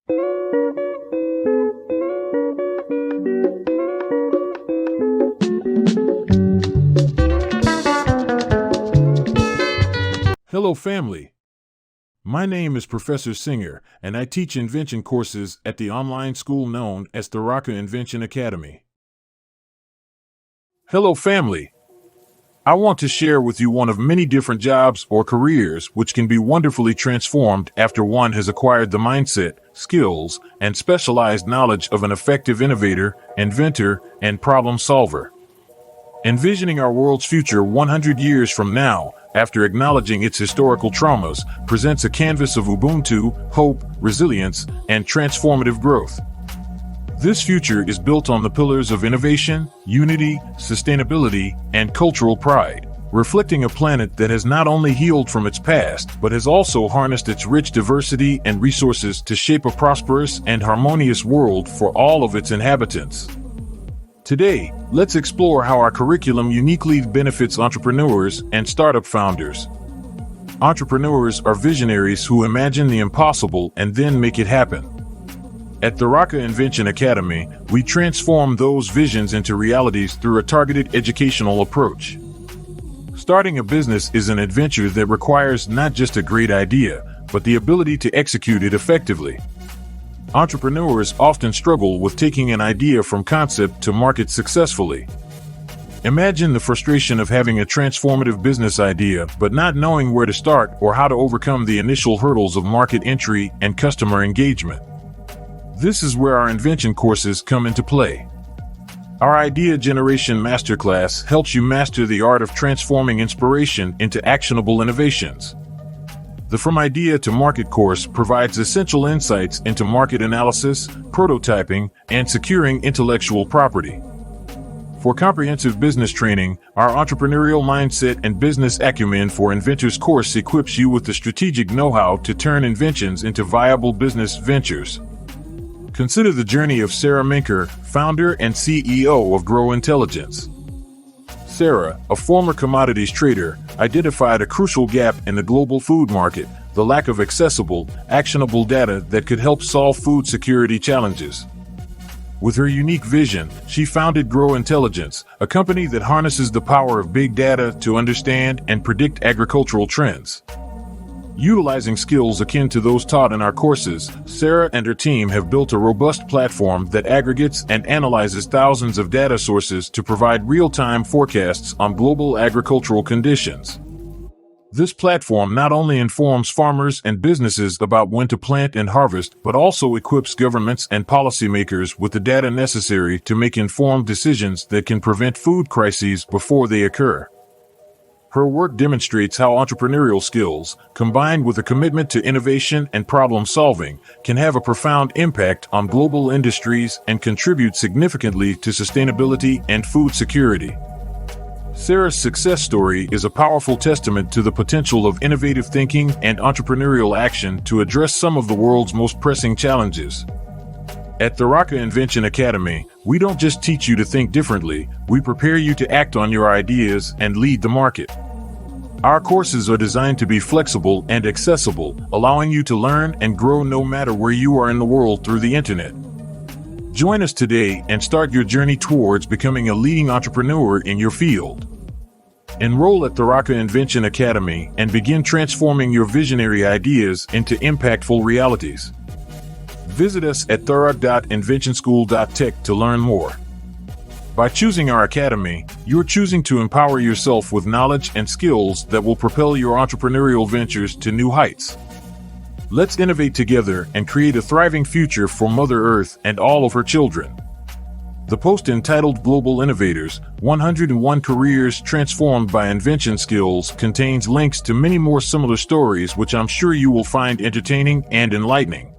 Hello, family. My name is Professor Singer, and I teach invention courses at the online school known as Tharaka Invention Academy. Hello, family. I want to share with you one of many different jobs or careers which can be wonderfully transformed after one has acquired the mindset, skills, and specialized knowledge of an effective innovator, inventor, and problem solver. Envisioning our world's future 100 years from now, after acknowledging its historical traumas, presents a canvas of Ubuntu, hope, resilience, and transformative growth. This future is built on the pillars of innovation, unity, sustainability, and cultural pride, reflecting a planet that has not only healed from its past, but has also harnessed its rich diversity and resources to shape a prosperous and harmonious world for all of its inhabitants. Today, let's explore how our curriculum uniquely benefits entrepreneurs and startup founders. Entrepreneurs are visionaries who imagine the impossible and then make it happen. At Tharaka Invention Academy, we transform those visions into realities through a targeted educational approach. Starting a business is an adventure that requires not just a great idea, but the ability to execute it effectively. Entrepreneurs often struggle with taking an idea from concept to market successfully. Imagine the frustration of having a transformative business idea but not knowing where to start or how to overcome the initial hurdles of market entry and customer engagement. This is where our invention courses come into play. Our Idea Generation Masterclass helps you master the art of transforming inspiration into actionable innovations. The From Idea to Market course provides essential insights into market analysis, prototyping, and securing intellectual property. For comprehensive business training, our Entrepreneurial Mindset and Business Acumen for Inventors course equips you with the strategic know-how to turn inventions into viable business ventures. Consider the journey of Sarah Minker, founder and CEO of Grow Intelligence. Sarah, a former commodities trader, identified a crucial gap in the global food market: the lack of accessible, actionable data that could help solve food security challenges. With her unique vision, she founded Grow Intelligence, a company that harnesses the power of big data to understand and predict agricultural trends. Utilizing skills akin to those taught in our courses, Sarah and her team have built a robust platform that aggregates and analyzes thousands of data sources to provide real-time forecasts on global agricultural conditions. This platform not only informs farmers and businesses about when to plant and harvest, but also equips governments and policymakers with the data necessary to make informed decisions that can prevent food crises before they occur. Her work demonstrates how entrepreneurial skills, combined with a commitment to innovation and problem solving, can have a profound impact on global industries and contribute significantly to sustainability and food security. Sarah's success story is a powerful testament to the potential of innovative thinking and entrepreneurial action to address some of the world's most pressing challenges. At Tharaka Invention Academy, we don't just teach you to think differently, we prepare you to act on your ideas and lead the market. Our courses are designed to be flexible and accessible, allowing you to learn and grow no matter where you are in the world through the internet. Join us today and start your journey towards becoming a leading entrepreneur in your field. Enroll at Tharaka Invention Academy and begin transforming your visionary ideas into impactful realities. Visit us at tharaka.inventionschool.tech to learn more. By choosing our academy, you're choosing to empower yourself with knowledge and skills that will propel your entrepreneurial ventures to new heights. Let's innovate together and create a thriving future for Mother Earth and all of her children. The post entitled Global Innovators, 101 Careers Transformed by Invention Skills contains links to many more similar stories which I'm sure you will find entertaining and enlightening.